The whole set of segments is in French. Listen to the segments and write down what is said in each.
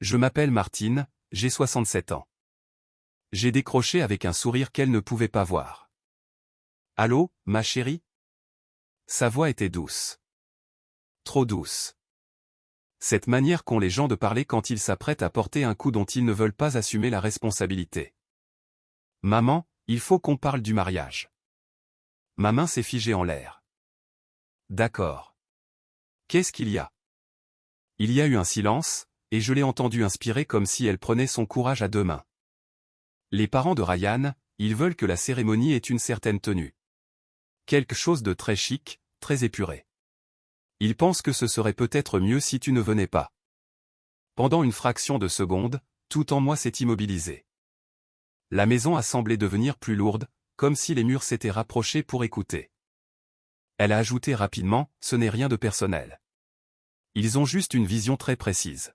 Je m'appelle Martine, j'ai 67 ans. J'ai décroché avec un sourire qu'elle ne pouvait pas voir. Allô, ma chérie? Sa voix était douce. Trop douce. Cette manière qu'ont les gens de parler quand ils s'apprêtent à porter un coup dont ils ne veulent pas assumer la responsabilité. Maman, il faut qu'on parle du mariage. Ma main s'est figée en l'air. D'accord. Qu'est-ce qu'il y a? Il y a eu un silence, et je l'ai entendue inspirer comme si elle prenait son courage à deux mains. Les parents de Ryan, ils veulent que la cérémonie ait une certaine tenue. Quelque chose de très chic, très épuré. Ils pensent que ce serait peut-être mieux si tu ne venais pas. Pendant une fraction de seconde, tout en moi s'est immobilisé. La maison a semblé devenir plus lourde, comme si les murs s'étaient rapprochés pour écouter. Elle a ajouté rapidement, ce n'est rien de personnel. Ils ont juste une vision très précise.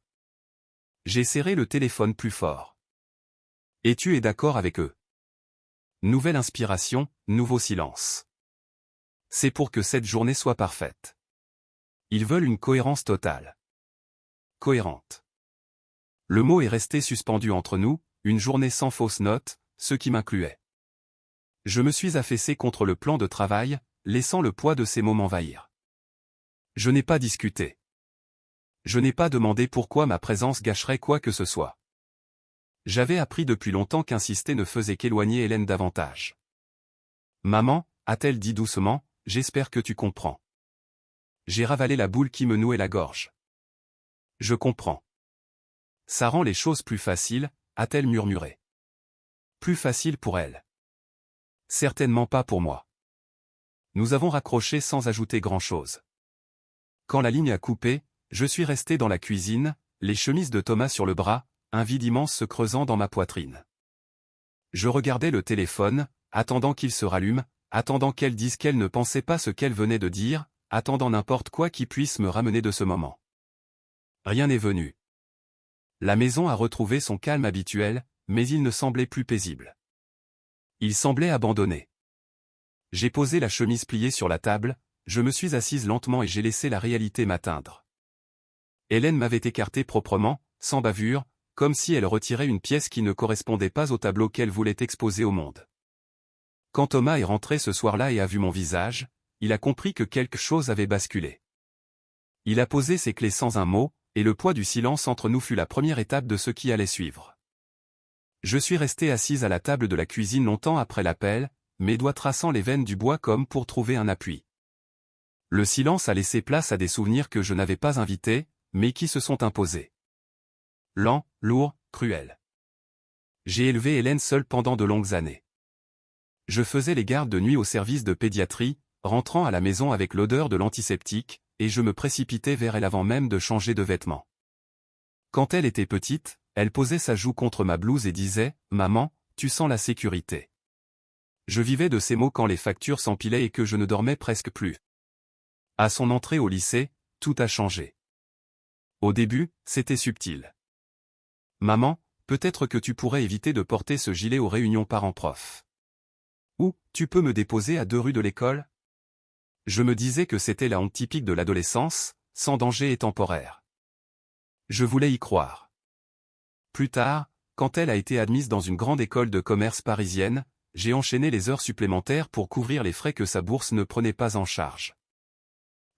J'ai serré le téléphone plus fort. Et tu es d'accord avec eux? Nouvelle inspiration, nouveau silence. C'est pour que cette journée soit parfaite. Ils veulent une cohérence totale. Cohérente. Le mot est resté suspendu entre nous, une journée sans fausse note, ce qui m'incluait. Je me suis affaissé contre le plan de travail, laissant le poids de ces mots m'envahir. Je n'ai pas discuté. Je n'ai pas demandé pourquoi ma présence gâcherait quoi que ce soit. J'avais appris depuis longtemps qu'insister ne faisait qu'éloigner Hélène davantage. Maman, a-t-elle dit doucement, j'espère que tu comprends. J'ai ravalé la boule qui me nouait la gorge. Je comprends. Ça rend les choses plus faciles, a-t-elle murmuré. Plus facile pour elle. Certainement pas pour moi. Nous avons raccroché sans ajouter grand-chose. Quand la ligne a coupé, je suis resté dans la cuisine, les chemises de Thomas sur le bras, un vide immense se creusant dans ma poitrine. Je regardais le téléphone, attendant qu'il se rallume, attendant qu'elle dise qu'elle ne pensait pas ce qu'elle venait de dire, attendant n'importe quoi qui puisse me ramener de ce moment. Rien n'est venu. La maison a retrouvé son calme habituel, mais il ne semblait plus paisible. Il semblait abandonné. J'ai posé la chemise pliée sur la table, je me suis assise lentement et j'ai laissé la réalité m'atteindre. Hélène m'avait écarté proprement, sans bavure, comme si elle retirait une pièce qui ne correspondait pas au tableau qu'elle voulait exposer au monde. Quand Thomas est rentré ce soir-là et a vu mon visage, il a compris que quelque chose avait basculé. Il a posé ses clés sans un mot, et le poids du silence entre nous fut la première étape de ce qui allait suivre. Je suis resté assise à la table de la cuisine longtemps après l'appel, mes doigts traçant les veines du bois comme pour trouver un appui. Le silence a laissé place à des souvenirs que je n'avais pas invités, mais qui se sont imposés. Lent, lourd, cruel. J'ai élevé Hélène seule pendant de longues années. Je faisais les gardes de nuit au service de pédiatrie, rentrant à la maison avec l'odeur de l'antiseptique, et je me précipitais vers elle avant même de changer de vêtements. Quand elle était petite, elle posait sa joue contre ma blouse et disait « Maman, tu sens la sécurité ». Je vivais de ces mots quand les factures s'empilaient et que je ne dormais presque plus. À son entrée au lycée, tout a changé. Au début, c'était subtil. « Maman, peut-être que tu pourrais éviter de porter ce gilet aux réunions parents-prof. Ou, tu peux me déposer à 2 rues de l'école ?» Je me disais que c'était la honte typique de l'adolescence, sans danger et temporaire. Je voulais y croire. Plus tard, quand elle a été admise dans une grande école de commerce parisienne, j'ai enchaîné les heures supplémentaires pour couvrir les frais que sa bourse ne prenait pas en charge.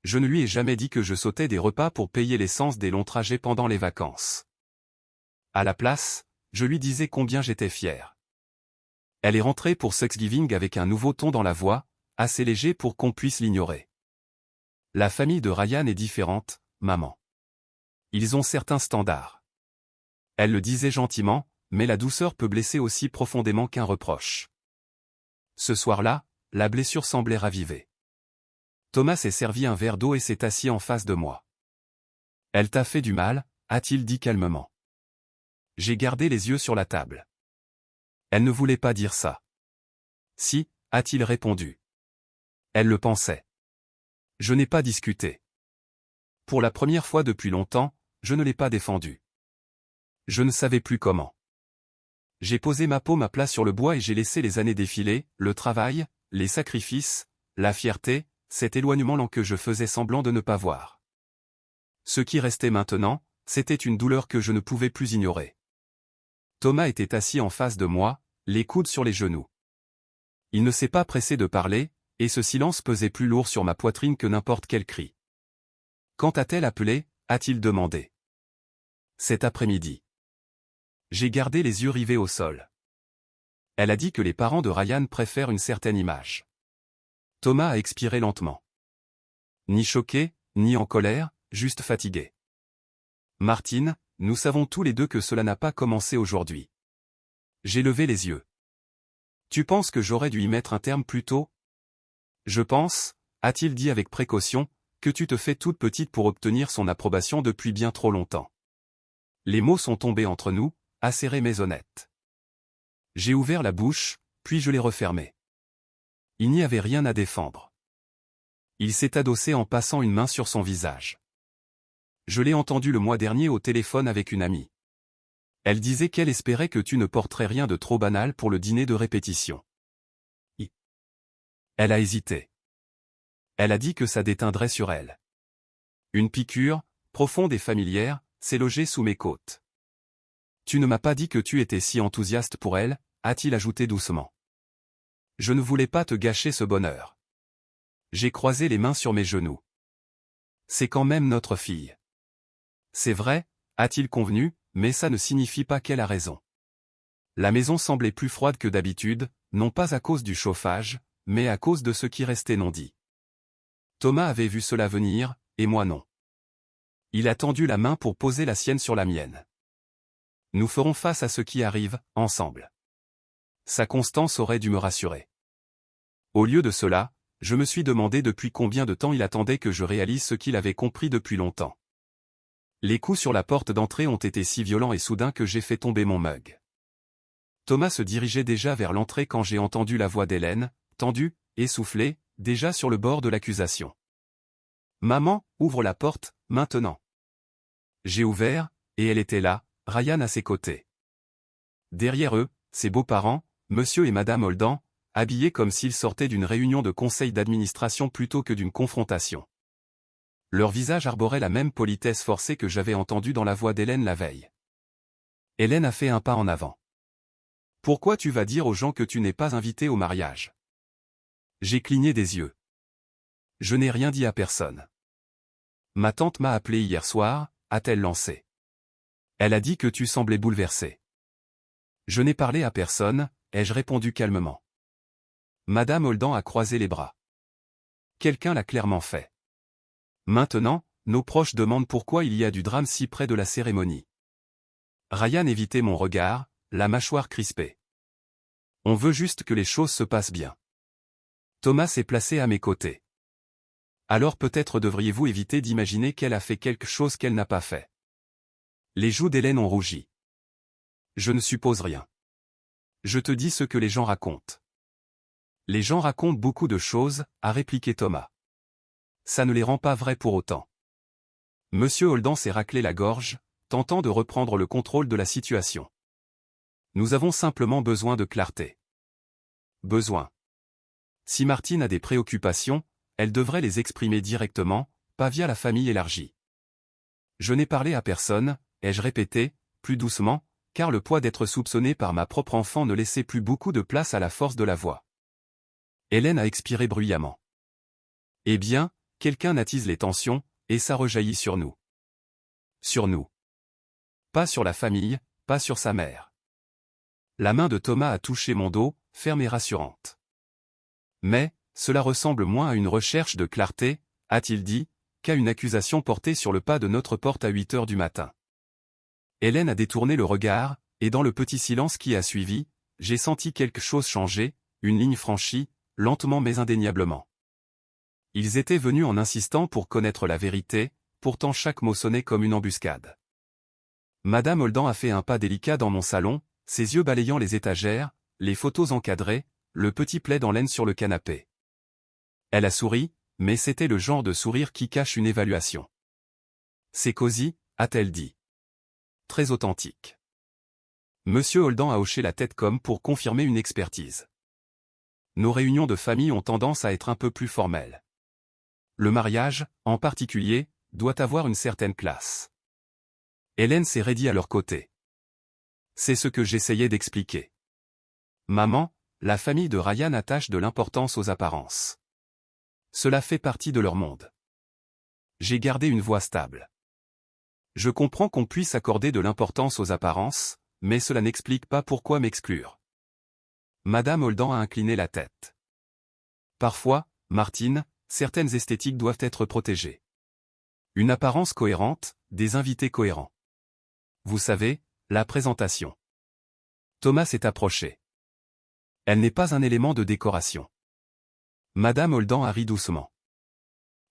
Je ne lui ai jamais dit que je sautais des repas pour payer l'essence des longs trajets pendant les vacances. À la place, je lui disais combien j'étais fier. Elle est rentrée pour Thanksgiving avec un nouveau ton dans la voix, assez léger pour qu'on puisse l'ignorer. La famille de Ryan est différente, maman. Ils ont certains standards. Elle le disait gentiment, mais la douceur peut blesser aussi profondément qu'un reproche. Ce soir-là, la blessure semblait ravivée. Thomas s'est servi un verre d'eau et s'est assis en face de moi. « Elle t'a fait du mal ?» a-t-il dit calmement. J'ai gardé les yeux sur la table. Elle ne voulait pas dire ça. « Si » a-t-il répondu. Elle le pensait. Je n'ai pas discuté. Pour la première fois depuis longtemps, je ne l'ai pas défendu. Je ne savais plus comment. J'ai posé ma paume à plat sur le bois et j'ai laissé les années défiler, le travail, les sacrifices, la fierté, cet éloignement lent que je faisais semblant de ne pas voir. Ce qui restait maintenant, c'était une douleur que je ne pouvais plus ignorer. Thomas était assis en face de moi, les coudes sur les genoux. Il ne s'est pas pressé de parler, et ce silence pesait plus lourd sur ma poitrine que n'importe quel cri. Quand a-t-elle appelé, a-t-il demandé. Cet après-midi. J'ai gardé les yeux rivés au sol. Elle a dit que les parents de Ryan préfèrent une certaine image. Thomas a expiré lentement. Ni choqué, ni en colère, juste fatigué. Martine, nous savons tous les deux que cela n'a pas commencé aujourd'hui. J'ai levé les yeux. Tu penses que j'aurais dû y mettre un terme plus tôt? Je pense, a-t-il dit avec précaution, que tu te fais toute petite pour obtenir son approbation depuis bien trop longtemps. Les mots sont tombés entre nous, acérés mais honnêtes. J'ai ouvert la bouche, puis je l'ai refermée. Il n'y avait rien à défendre. Il s'est adossé en passant une main sur son visage. Je l'ai entendu le mois dernier au téléphone avec une amie. Elle disait qu'elle espérait que tu ne porterais rien de trop banal pour le dîner de répétition. Elle a hésité. Elle a dit que ça déteindrait sur elle. Une piqûre, profonde et familière, s'est logée sous mes côtes. Tu ne m'as pas dit que tu étais si enthousiaste pour elle, a-t-il ajouté doucement. Je ne voulais pas te gâcher ce bonheur. J'ai croisé les mains sur mes genoux. C'est quand même notre fille. C'est vrai, a-t-il convenu, mais ça ne signifie pas qu'elle a raison. La maison semblait plus froide que d'habitude, non pas à cause du chauffage, mais à cause de ce qui restait non dit. Thomas avait vu cela venir, et moi non. Il a tendu la main pour poser la sienne sur la mienne. Nous ferons face à ce qui arrive, ensemble. Sa constance aurait dû me rassurer. Au lieu de cela, je me suis demandé depuis combien de temps il attendait que je réalise ce qu'il avait compris depuis longtemps. Les coups sur la porte d'entrée ont été si violents et soudains que j'ai fait tomber mon mug. Thomas se dirigeait déjà vers l'entrée quand j'ai entendu la voix d'Hélène, tendue, essoufflée, déjà sur le bord de l'accusation. Maman, ouvre la porte, maintenant. J'ai ouvert, et elle était là, Ryan à ses côtés. Derrière eux, ses beaux-parents, Monsieur et Madame Holden, habillés comme s'ils sortaient d'une réunion de conseil d'administration plutôt que d'une confrontation. Leur visage arborait la même politesse forcée que j'avais entendue dans la voix d'Hélène la veille. Hélène a fait un pas en avant. Pourquoi tu vas dire aux gens que tu n'es pas invité au mariage? J'ai cligné des yeux. Je n'ai rien dit à personne. Ma tante m'a appelé hier soir, a-t-elle lancé. Elle a dit que tu semblais bouleversé. Je n'ai parlé à personne, ai-je répondu calmement. Madame Holden a croisé les bras. Quelqu'un l'a clairement fait. Maintenant, nos proches demandent pourquoi il y a du drame si près de la cérémonie. Ryan évitait mon regard, la mâchoire crispée. On veut juste que les choses se passent bien. Thomas s'est placé à mes côtés. Alors peut-être devriez-vous éviter d'imaginer qu'elle a fait quelque chose qu'elle n'a pas fait. Les joues d'Hélène ont rougi. Je ne suppose rien. Je te dis ce que les gens racontent. Les gens racontent beaucoup de choses, a répliqué Thomas. Ça ne les rend pas vrais pour autant. Monsieur Holden s'est raclé la gorge, tentant de reprendre le contrôle de la situation. Nous avons simplement besoin de clarté. Besoin. Si Martine a des préoccupations, elle devrait les exprimer directement, pas via la famille élargie. Je n'ai parlé à personne, ai-je répété, plus doucement, car le poids d'être soupçonné par ma propre enfant ne laissait plus beaucoup de place à la force de la voix. Hélène a expiré bruyamment. Eh bien, quelqu'un attise les tensions, et ça rejaillit sur nous. Sur nous. Pas sur la famille, pas sur sa mère. La main de Thomas a touché mon dos, ferme et rassurante. Mais, cela ressemble moins à une recherche de clarté, a-t-il dit, qu'à une accusation portée sur le pas de notre porte à 8 heures du matin. Hélène a détourné le regard, et dans le petit silence qui a suivi, j'ai senti quelque chose changer, une ligne franchie, lentement mais indéniablement. Ils étaient venus en insistant pour connaître la vérité, pourtant chaque mot sonnait comme une embuscade. Madame Holden a fait un pas délicat dans mon salon, ses yeux balayant les étagères, les photos encadrées, le petit plaid en laine sur le canapé. Elle a souri, mais c'était le genre de sourire qui cache une évaluation. C'est cosy, a-t-elle dit. Très authentique. Monsieur Holden a hoché la tête comme pour confirmer une expertise. Nos réunions de famille ont tendance à être un peu plus formelles. Le mariage, en particulier, doit avoir une certaine classe. Hélène s'est raidie à leur côté. C'est ce que j'essayais d'expliquer. Maman, la famille de Ryan attache de l'importance aux apparences. Cela fait partie de leur monde. J'ai gardé une voix stable. Je comprends qu'on puisse accorder de l'importance aux apparences, mais cela n'explique pas pourquoi m'exclure. Madame Holdan a incliné la tête. Parfois, Martine, certaines esthétiques doivent être protégées. Une apparence cohérente, des invités cohérents. Vous savez, la présentation. Thomas s'est approché. Elle n'est pas un élément de décoration. Madame Holdan a ri doucement.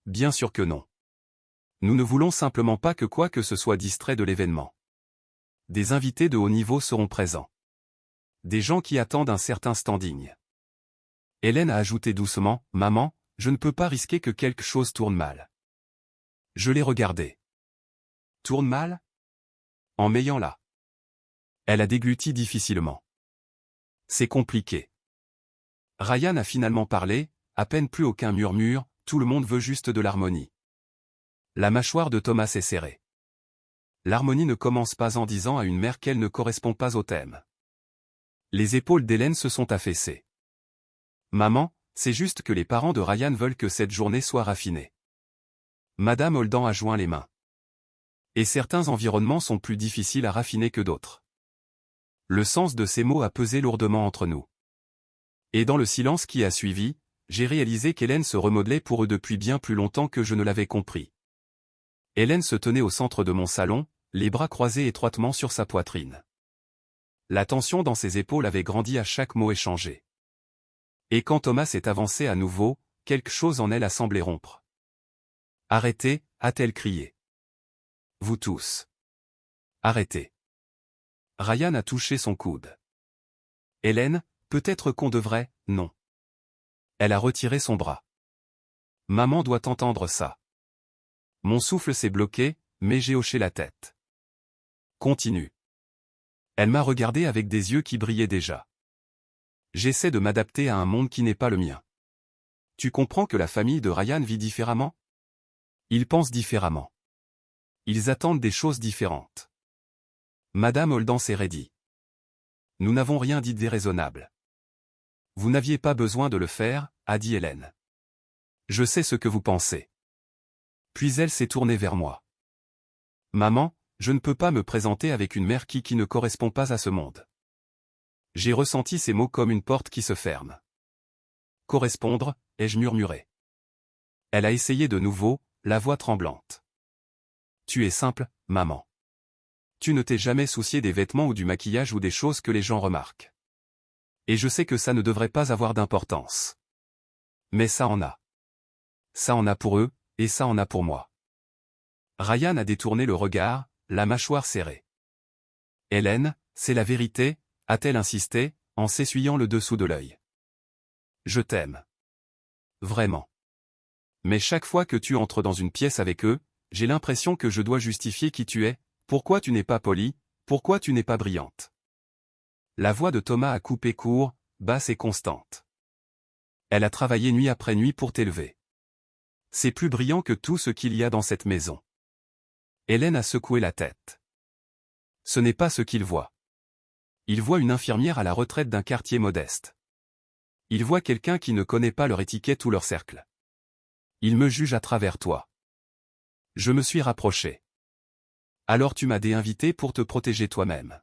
Bien sûr que non. Nous ne voulons simplement pas que quoi que ce soit distrait de l'événement. Des invités de haut niveau seront présents. Des gens qui attendent un certain standing. Hélène a ajouté doucement, « Maman, je ne peux pas risquer que quelque chose tourne mal. » Je l'ai regardée. Tourne mal? En m'ayant là. Elle a dégluti difficilement. C'est compliqué. Ryan a finalement parlé, à peine plus aucun murmure, tout le monde veut juste de l'harmonie. La mâchoire de Thomas est serrée. L'harmonie ne commence pas en disant à une mère qu'elle ne correspond pas au thème. Les épaules d'Hélène se sont affaissées. Maman, c'est juste que les parents de Ryan veulent que cette journée soit raffinée. Madame Holdan a joint les mains. Et certains environnements sont plus difficiles à raffiner que d'autres. Le sens de ces mots a pesé lourdement entre nous. Et dans le silence qui a suivi, j'ai réalisé qu'Hélène se remodelait pour eux depuis bien plus longtemps que je ne l'avais compris. Hélène se tenait au centre de mon salon, les bras croisés étroitement sur sa poitrine. La tension dans ses épaules avait grandi à chaque mot échangé. Et quand Thomas s'est avancé à nouveau, quelque chose en elle a semblé rompre. « Arrêtez » a-t-elle crié. « Vous tous. Arrêtez. » Ryan a touché son coude. « Hélène, peut-être qu'on devrait, non. » Elle a retiré son bras. « Maman doit entendre ça. » Mon souffle s'est bloqué, mais j'ai hoché la tête. « Continue. » Elle m'a regardé avec des yeux qui brillaient déjà. J'essaie de m'adapter à un monde qui n'est pas le mien. Tu comprends que la famille de Ryan vit différemment? Ils pensent différemment. Ils attendent des choses différentes. Madame Holdan s'est raidie. Nous n'avons rien dit de déraisonnable. Vous n'aviez pas besoin de le faire, a dit Hélène. Je sais ce que vous pensez. Puis elle s'est tournée vers moi. Maman, je ne peux pas me présenter avec une mère qui ne correspond pas à ce monde. J'ai ressenti ces mots comme une porte qui se ferme. Correspondre, ai-je murmuré. Elle a essayé de nouveau, la voix tremblante. Tu es simple, maman. Tu ne t'es jamais soucié des vêtements ou du maquillage ou des choses que les gens remarquent. Et je sais que ça ne devrait pas avoir d'importance. Mais ça en a. Ça en a pour eux, et ça en a pour moi. Ryan a détourné le regard, la mâchoire serrée. Hélène, c'est la vérité, a-t-elle insisté, en s'essuyant le dessous de l'œil. Je t'aime. Vraiment. Mais chaque fois que tu entres dans une pièce avec eux, j'ai l'impression que je dois justifier qui tu es, pourquoi tu n'es pas polie, pourquoi tu n'es pas brillante. La voix de Thomas a coupé court, basse et constante. Elle a travaillé nuit après nuit pour t'élever. C'est plus brillant que tout ce qu'il y a dans cette maison. Hélène a secoué la tête. Ce n'est pas ce qu'il voit. Il voit une infirmière à la retraite d'un quartier modeste. Il voit quelqu'un qui ne connaît pas leur étiquette ou leur cercle. Il me juge à travers toi. Je me suis rapproché. Alors tu m'as déinvité pour te protéger toi-même.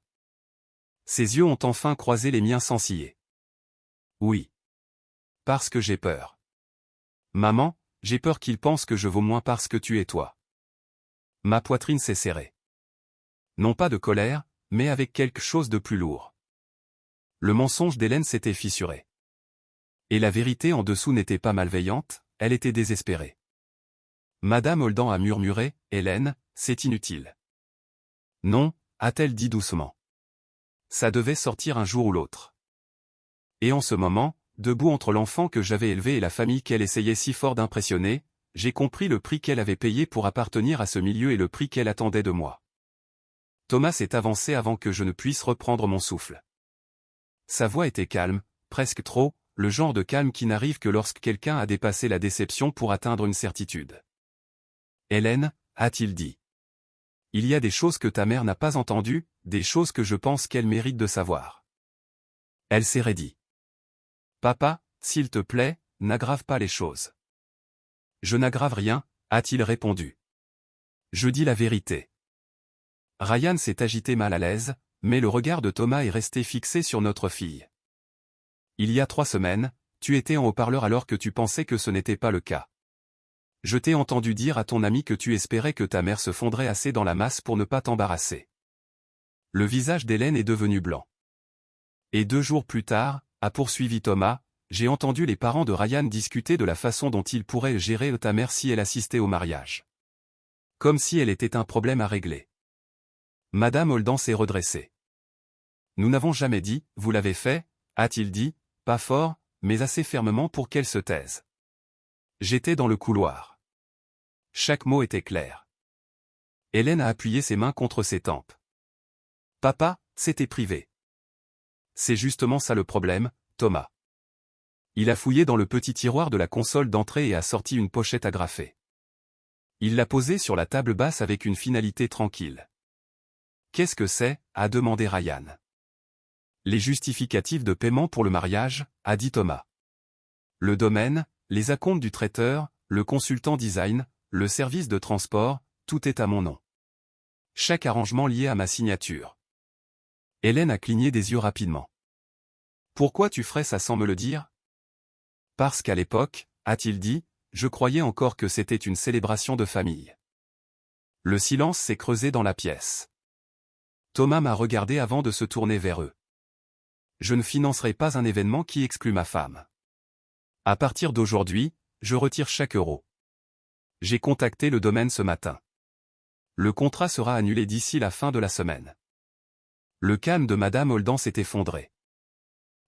Ses yeux ont enfin croisé les miens sans ciller. Oui. Parce que j'ai peur. Maman, j'ai peur qu'il pense que je vaux moins parce que tu es toi. Ma poitrine s'est serrée. Non pas de colère, mais avec quelque chose de plus lourd. Le mensonge d'Hélène s'était fissuré. Et la vérité en dessous n'était pas malveillante, elle était désespérée. Madame Holdan a murmuré, « Hélène, c'est inutile. » Non, a-t-elle dit doucement. Ça devait sortir un jour ou l'autre. Et en ce moment, debout entre l'enfant que j'avais élevé et la famille qu'elle essayait si fort d'impressionner, j'ai compris le prix qu'elle avait payé pour appartenir à ce milieu et le prix qu'elle attendait de moi. Thomas s'est avancé avant que je ne puisse reprendre mon souffle. Sa voix était calme, presque trop, le genre de calme qui n'arrive que lorsque quelqu'un a dépassé la déception pour atteindre une certitude. « Hélène » a-t-il dit. Il y a des choses que ta mère n'a pas entendues, des choses que je pense qu'elle mérite de savoir. Elle s'est raidie. Papa, s'il te plaît, n'aggrave pas les choses. Je n'aggrave rien, a-t-il répondu. Je dis la vérité. Ryan s'est agité mal à l'aise, mais le regard de Thomas est resté fixé sur notre fille. Il y a 3 semaines, tu étais en haut-parleur alors que tu pensais que ce n'était pas le cas. Je t'ai entendu dire à ton ami que tu espérais que ta mère se fondrait assez dans la masse pour ne pas t'embarrasser. Le visage d'Hélène est devenu blanc. Et 2 jours plus tard, a poursuivi Thomas, j'ai entendu les parents de Ryan discuter de la façon dont ils pourraient gérer ta mère si elle assistait au mariage. Comme si elle était un problème à régler. Madame Holden s'est redressée. Nous n'avons jamais dit, vous l'avez fait, a-t-il dit, pas fort, mais assez fermement pour qu'elle se taise. J'étais dans le couloir. Chaque mot était clair. Hélène a appuyé ses mains contre ses tempes. Papa, c'était privé. C'est justement ça le problème, Thomas. Il a fouillé dans le petit tiroir de la console d'entrée et a sorti une pochette agrafée. Il l'a posée sur la table basse avec une finalité tranquille. Qu'est-ce que c'est, a demandé Ryan. Les justificatifs de paiement pour le mariage, a dit Thomas. Le domaine, les acomptes du traiteur, le consultant design, le service de transport, tout est à mon nom. Chaque arrangement lié à ma signature. Hélène a cligné des yeux rapidement. Pourquoi tu ferais ça sans me le dire? Parce qu'à l'époque, a-t-il dit, je croyais encore que c'était une célébration de famille. Le silence s'est creusé dans la pièce. Thomas m'a regardé avant de se tourner vers eux. Je ne financerai pas un événement qui exclut ma femme. À partir d'aujourd'hui, je retire chaque euro. J'ai contacté le domaine ce matin. Le contrat sera annulé d'ici la fin de la semaine. Le calme de Madame Holden s'est effondré.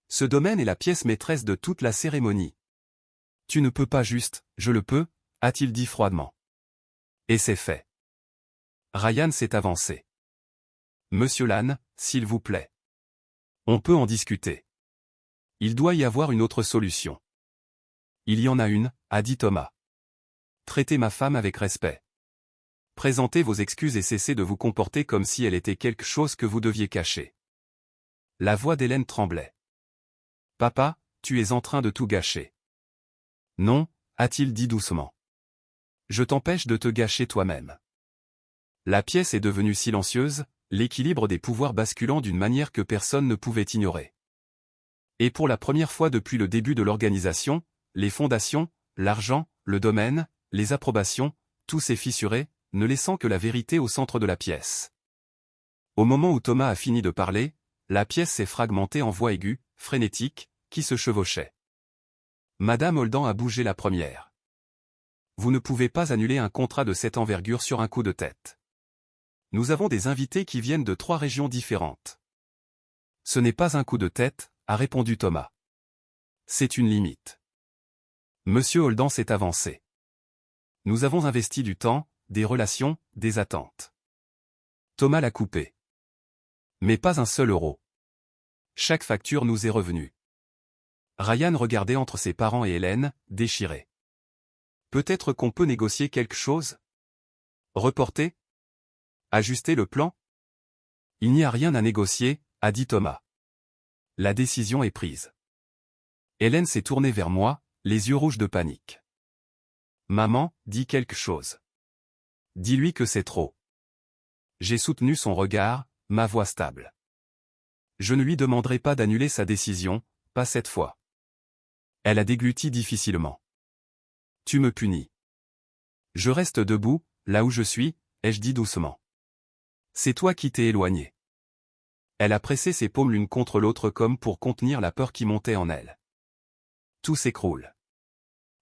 Ce domaine est la pièce maîtresse de toute la cérémonie. Tu ne peux pas juste, je le peux, a-t-il dit froidement. Et c'est fait. Ryan s'est avancé. Monsieur Lannes, s'il vous plaît. On peut en discuter. Il doit y avoir une autre solution. Il y en a une, a dit Thomas. Traitez ma femme avec respect. Présentez vos excuses et cessez de vous comporter comme si elle était quelque chose que vous deviez cacher. La voix d'Hélène tremblait. Papa, tu es en train de tout gâcher. Non, a-t-il dit doucement. Je t'empêche de te gâcher toi-même. La pièce est devenue silencieuse, l'équilibre des pouvoirs basculant d'une manière que personne ne pouvait ignorer. Et pour la première fois depuis le début de l'organisation, les fondations, l'argent, le domaine, les approbations, tout s'est fissuré, ne laissant que la vérité au centre de la pièce. Au moment où Thomas a fini de parler, la pièce s'est fragmentée en voix aiguës, frénétiques, qui se chevauchaient. Madame Holden a bougé la première. Vous ne pouvez pas annuler un contrat de cette envergure sur un coup de tête. Nous avons des invités qui viennent de 3 régions différentes. Ce n'est pas un coup de tête, a répondu Thomas. C'est une limite. Monsieur Holden s'est avancé. Nous avons investi du temps, des relations, des attentes. Thomas l'a coupé. Mais pas un seul euro. Chaque facture nous est revenue. Ryan regardait entre ses parents et Hélène, déchiré. Peut-être qu'on peut négocier quelque chose? Reporter? Ajuster le plan? Il n'y a rien à négocier, a dit Thomas. La décision est prise. Hélène s'est tournée vers moi, les yeux rouges de panique. Maman, dis quelque chose. Dis-lui que c'est trop. J'ai soutenu son regard, ma voix stable. Je ne lui demanderai pas d'annuler sa décision, pas cette fois. Elle a dégluti difficilement. Tu me punis. Je reste debout, là où je suis, ai-je dit doucement. C'est toi qui t'es éloigné. Elle a pressé ses paumes l'une contre l'autre comme pour contenir la peur qui montait en elle. Tout s'écroule.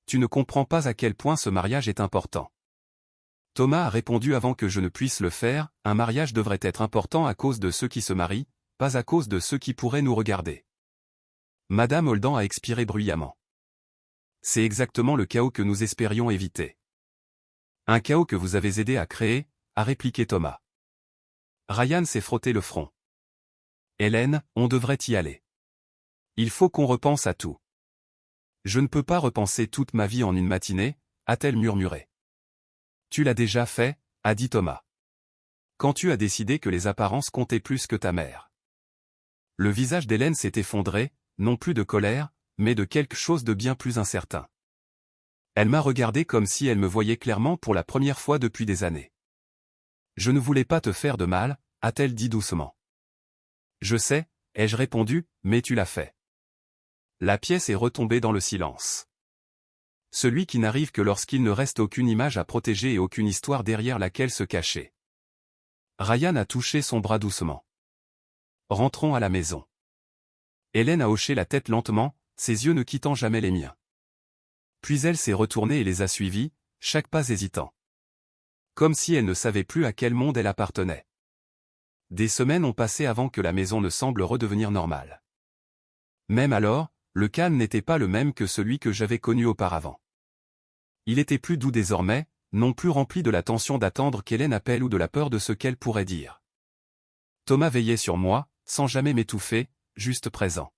Tu ne comprends pas à quel point ce mariage est important. Thomas a répondu avant que je ne puisse le faire, un mariage devrait être important à cause de ceux qui se marient, pas à cause de ceux qui pourraient nous regarder. Madame Holden a expiré bruyamment. C'est exactement le chaos que nous espérions éviter. Un chaos que vous avez aidé à créer, a répliqué Thomas. Ryan s'est frotté le front. Hélène, on devrait y aller. Il faut qu'on repense à tout. Je ne peux pas repenser toute ma vie en une matinée, a-t-elle murmuré. Tu l'as déjà fait, a dit Thomas. Quand tu as décidé que les apparences comptaient plus que ta mère. Le visage d'Hélène s'est effondré, non plus de colère, mais de quelque chose de bien plus incertain. Elle m'a regardé comme si elle me voyait clairement pour la première fois depuis des années. Je ne voulais pas te faire de mal, a-t-elle dit doucement. Je sais, ai-je répondu, mais tu l'as fait. La pièce est retombée dans le silence. Celui qui n'arrive que lorsqu'il ne reste aucune image à protéger et aucune histoire derrière laquelle se cacher. Ryan a touché son bras doucement. Rentrons à la maison. Hélène a hoché la tête lentement, ses yeux ne quittant jamais les miens. Puis elle s'est retournée et les a suivis, chaque pas hésitant. Comme si elle ne savait plus à quel monde elle appartenait. Des semaines ont passé avant que la maison ne semble redevenir normale. Même alors, le calme n'était pas le même que celui que j'avais connu auparavant. Il était plus doux désormais, non plus rempli de la tension d'attendre qu'Hélène appelle ou de la peur de ce qu'elle pourrait dire. Thomas veillait sur moi, sans jamais m'étouffer, juste présent.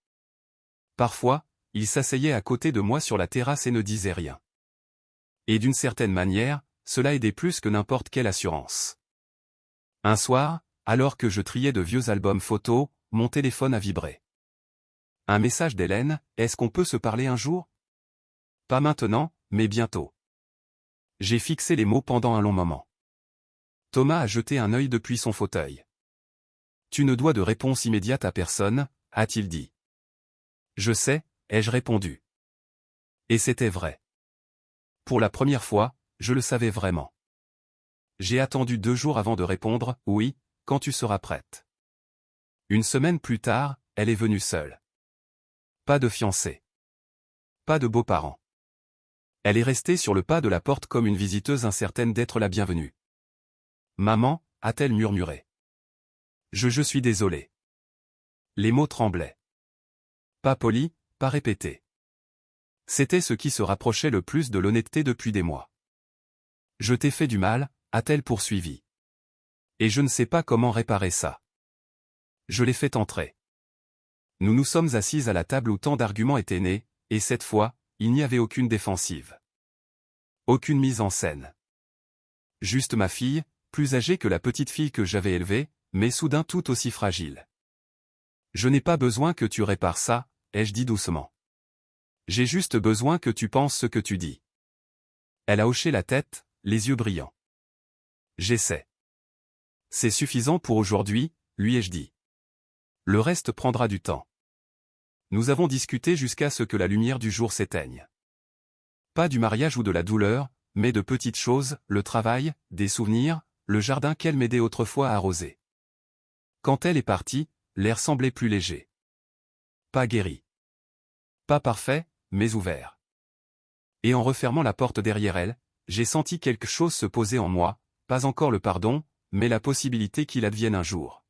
Parfois, il s'asseyait à côté de moi sur la terrasse et ne disait rien. Et d'une certaine manière, cela aidait plus que n'importe quelle assurance. Un soir, alors que je triais de vieux albums photos, mon téléphone a vibré. Un message d'Hélène, est-ce qu'on peut se parler un jour? Pas maintenant, mais bientôt. J'ai fixé les mots pendant un long moment. Thomas a jeté un œil depuis son fauteuil. Tu ne dois de réponse immédiate à personne, a-t-il dit. Je sais, ai-je répondu. Et c'était vrai. Pour la première fois, je le savais vraiment. J'ai attendu 2 jours avant de répondre, oui, quand tu seras prête. Une semaine plus tard, elle est venue seule. Pas de fiancé. Pas de beaux-parents. Elle est restée sur le pas de la porte comme une visiteuse incertaine d'être la bienvenue. Maman, a-t-elle murmuré. Je suis désolé. Les mots tremblaient. Pas poli, pas répété. C'était ce qui se rapprochait le plus de l'honnêteté depuis des mois. Je t'ai fait du mal, a-t-elle poursuivi. Et je ne sais pas comment réparer ça. Je l'ai fait entrer. Nous nous sommes assises à la table où tant d'arguments étaient nés, et cette fois, il n'y avait aucune défensive. Aucune mise en scène. Juste ma fille, plus âgée que la petite fille que j'avais élevée, mais soudain tout aussi fragile. Je n'ai pas besoin que tu répares ça, ai-je dit doucement. J'ai juste besoin que tu penses ce que tu dis. Elle a hoché la tête, les yeux brillants. J'essaie. C'est suffisant pour aujourd'hui, lui ai-je dit. Le reste prendra du temps. Nous avons discuté jusqu'à ce que la lumière du jour s'éteigne. Pas du mariage ou de la douleur, mais de petites choses, le travail, des souvenirs, le jardin qu'elle m'aidait autrefois à arroser. Quand elle est partie, l'air semblait plus léger. Pas guéri. Pas parfait, mais ouvert. Et en refermant la porte derrière elle, j'ai senti quelque chose se poser en moi, pas encore le pardon, mais la possibilité qu'il advienne un jour.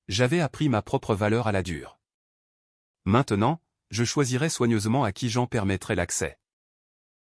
J'avais appris ma propre valeur à la dure. Maintenant, je choisirais soigneusement à qui j'en permettrais l'accès.